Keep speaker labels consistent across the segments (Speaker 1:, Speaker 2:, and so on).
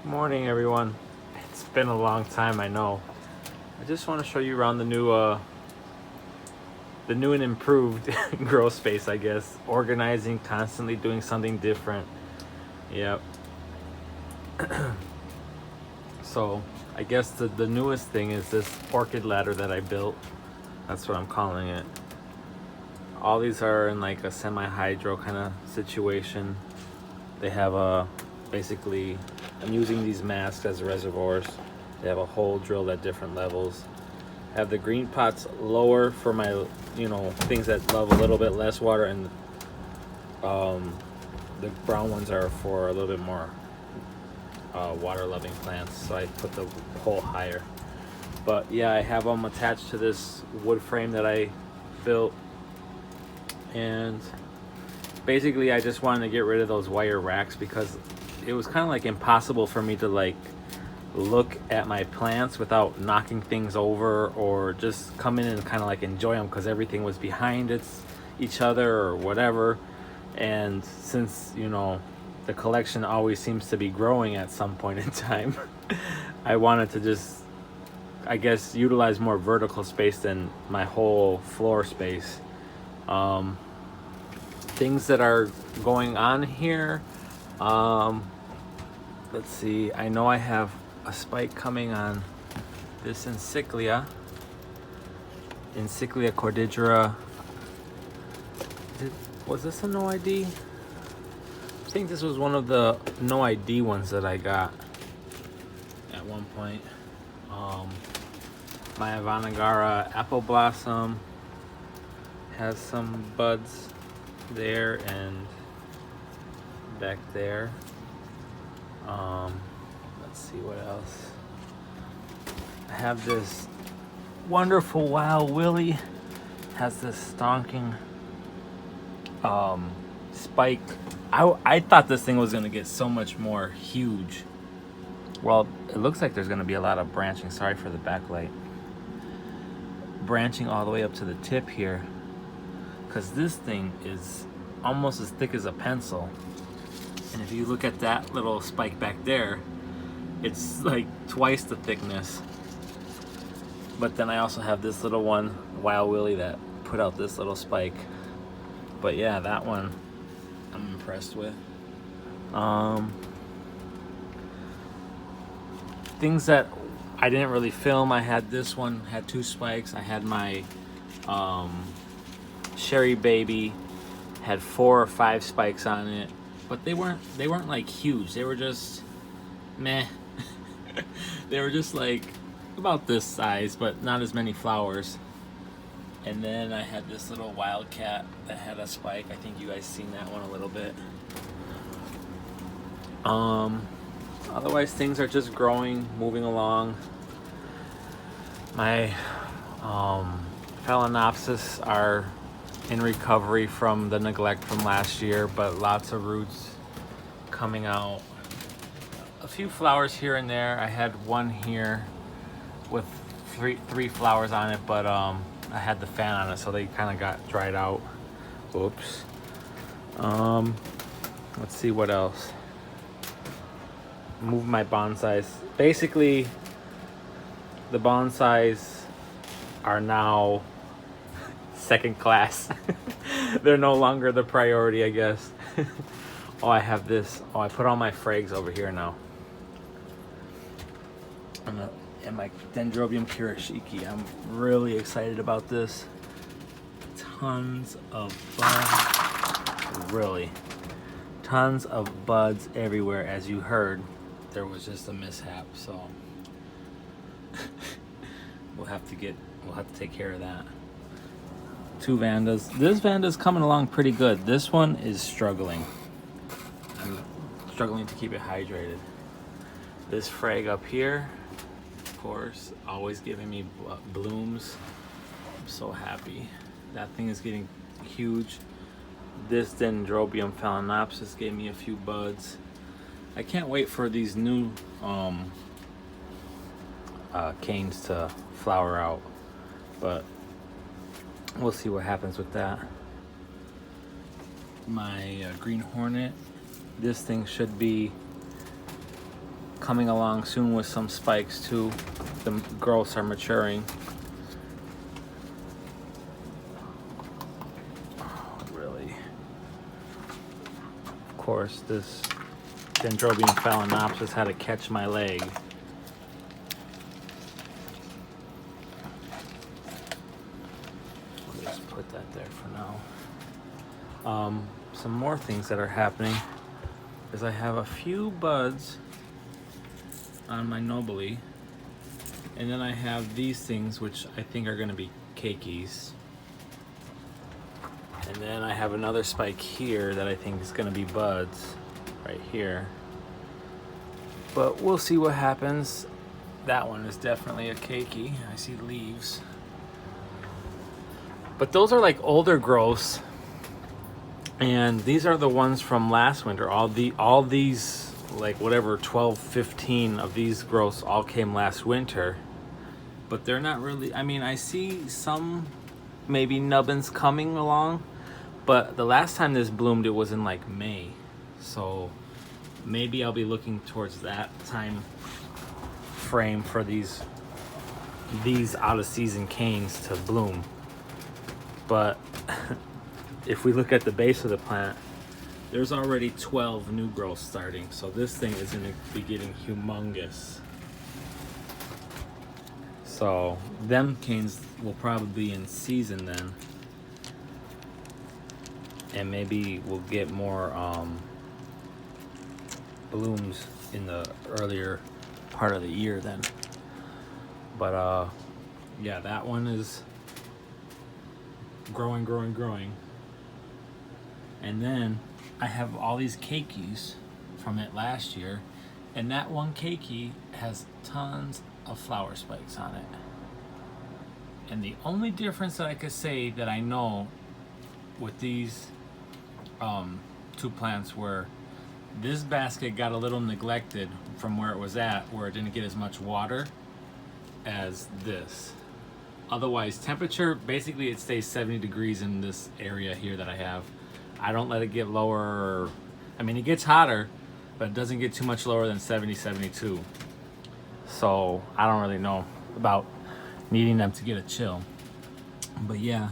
Speaker 1: Morning, everyone. It's been a long time, I know. I just want to show you around the new and improved grow space, I guess. Organizing, constantly doing something different. Yep. So I guess the newest thing is this orchid ladder that I built. That's what I'm calling it. All these are in like a semi-hydro kind of situation. They have basically, I'm using these masks as reservoirs. They have a hole drilled at different levels. I have the green pots lower for my, things that love a little bit less water, and the brown ones are for a little bit more water loving plants. So I put the hole higher. But yeah, I have them attached to this wood frame that I built, and basically I just wanted to get rid of those wire racks because it was kind of like impossible for me to like look at my plants without knocking things over, or just come in and kind of like enjoy them because everything was behind each other or whatever. And since the collection always seems to be growing at some point in time, I wanted to just, I guess, utilize more vertical space than my whole floor space. Things that are going on here, let's see, I know I have a spike coming on this Encyclia cordillera. Was this a no ID? I think this was one of the no ID ones that I got at one point. My Avanagara apple blossom has some buds there and back there. Let's see what else. I have this wonderful Wild Willie, has this stonking spike. I thought this thing was gonna get so much more huge. Well, it looks like there's gonna be a lot of branching. Sorry for the backlight. Branching all the way up to the tip here, because this thing is almost as thick as a pencil. And if you look at that little spike back there, it's like twice the thickness. But then I also have this little one, Wild Willie, that put out this little spike. But yeah, that one I'm impressed with. Things that I didn't really film, I had this one, had 2 spikes. I had my Sherry Baby, had 4 or 5 spikes on it, but they weren't like huge. They were just meh. They were just like about this size, but not as many flowers. And then I had this little Wildcat that had a spike. I think you guys seen that one a little bit. Otherwise things are just growing, moving along. My Phalaenopsis are in recovery from the neglect from last year, but lots of roots coming out. A few flowers here and there. I had one here with three flowers on it, but I had the fan on it, so they kind of got dried out. Oops. Let's see what else. Move my bonsais. Basically, the bonsais are now second class. They're no longer the priority, I guess. Oh, I have this. Oh, I put all my frags over here now. And my Dendrobium kirishiki. I'm really excited about this. Tons of buds. Really. Tons of buds everywhere. As you heard, there was just a mishap, so we'll have to take care of that. 2 Vandas. This Vanda's coming along pretty good. This one is struggling. I'm struggling to keep it hydrated. This frag up here, of course, always giving me blooms. I'm so happy. That thing is getting huge. This Dendrobium Phalaenopsis gave me a few buds. I can't wait for these new canes to flower out, but we'll see what happens with that. My Green Hornet, this thing should be coming along soon with some spikes too. The growths are maturing. Oh, really? Of course, this Dendrobium phalaenopsis had to catch my leg. We'll just put that there for now. Some more things that are happening is I have a few buds on my nobile, and then I have these things which I think are going to be keikis, and then I have another spike here that I think is going to be buds right here, but we'll see what happens. That one is definitely a keiki. I see leaves, but those are like older growths, and these are the ones from last winter. All these like whatever 12, 15 of these growths all came last winter, but they're not really, I mean, I see some maybe nubbins coming along, but the last time this bloomed it was in like May, so maybe I'll be looking towards that time frame for these out of season canes to bloom. But if we look at the base of the plant, there's already 12 new growths starting, so this thing is going to be getting humongous. So them canes will probably be in season then, and maybe we'll get more blooms in the earlier part of the year then. But yeah, that one is growing. And then I have all these keikis from it last year, and that one keiki has tons of flower spikes on it. And the only difference that I could say that I know with these two plants were this basket got a little neglected from where it was at, where it didn't get as much water as this. Otherwise, temperature, basically it stays 70 degrees in this area here that I have. I don't let it get lower. I mean, it gets hotter, but it doesn't get too much lower than 70, 72. So I don't really know about needing them to get a chill. But yeah,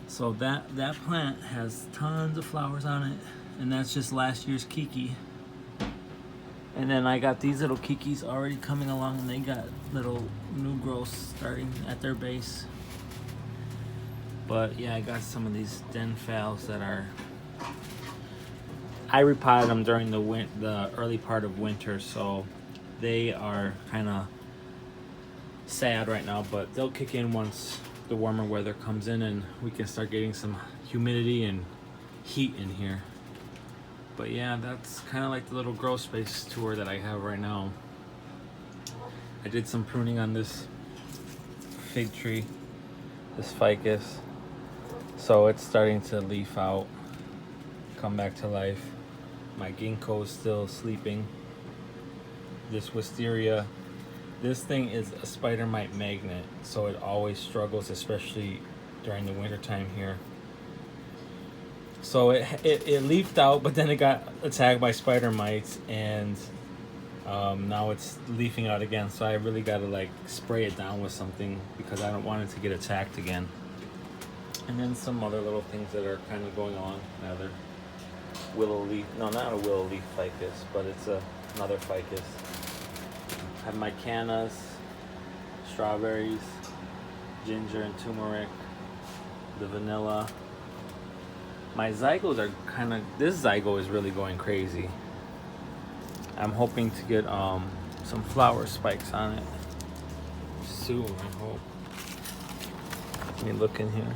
Speaker 1: so that plant has tons of flowers on it, and that's just last year's keiki. And then I got these little keikis already coming along, and they got little new growths starting at their base. But yeah, I got some of these denphals that are, I repotted them during the early part of winter, so they are kind of sad right now, but they'll kick in once the warmer weather comes in and we can start getting some humidity and heat in here. But yeah, that's kind of like the little grow space tour that I have right now. I did some pruning on this fig tree, this ficus, so it's starting to leaf out, come back to life. My ginkgo is still sleeping. This wisteria, this thing is a spider mite magnet, so it always struggles, especially during the winter time here. So it leafed out, but then it got attacked by spider mites, and now it's leafing out again. So I really got to like spray it down with something because I don't want it to get attacked again. And then some other little things that are kind of going on. Another willow leaf, no, not a willow leaf ficus, but it's another ficus. I have my cannas, strawberries, ginger and turmeric, the vanilla. My zygos are kind of, this zygo is really going crazy. I'm hoping to get some flower spikes on it soon, I hope. Let me look in here.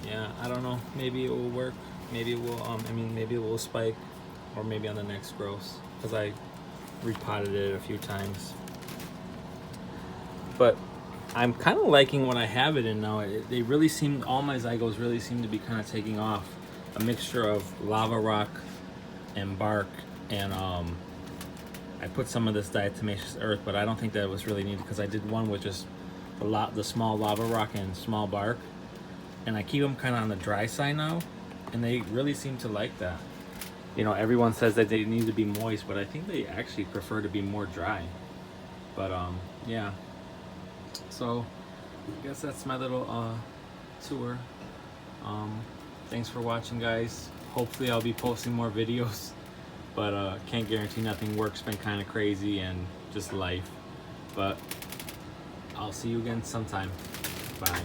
Speaker 1: Yeah, I don't know. Maybe it will work. Maybe it will. Maybe it will spike, or maybe on the next growth, because I repotted it a few times. But I'm kind of liking what I have it in now. They really seem, all my zygos really seem to be kind of taking off. A mixture of lava rock and bark, and I put some of this diatomaceous earth, but I don't think that was really needed because I did one with just the small lava rock and small bark. And I keep them kind of on the dry side now, and they really seem to like that. You know, everyone says that they need to be moist, but I think they actually prefer to be more dry. But yeah. So I guess that's my little tour. Thanks for watching, guys. Hopefully I'll be posting more videos, but can't guarantee nothing. Work's been kind of crazy and just life. But I'll see you again sometime. Bye.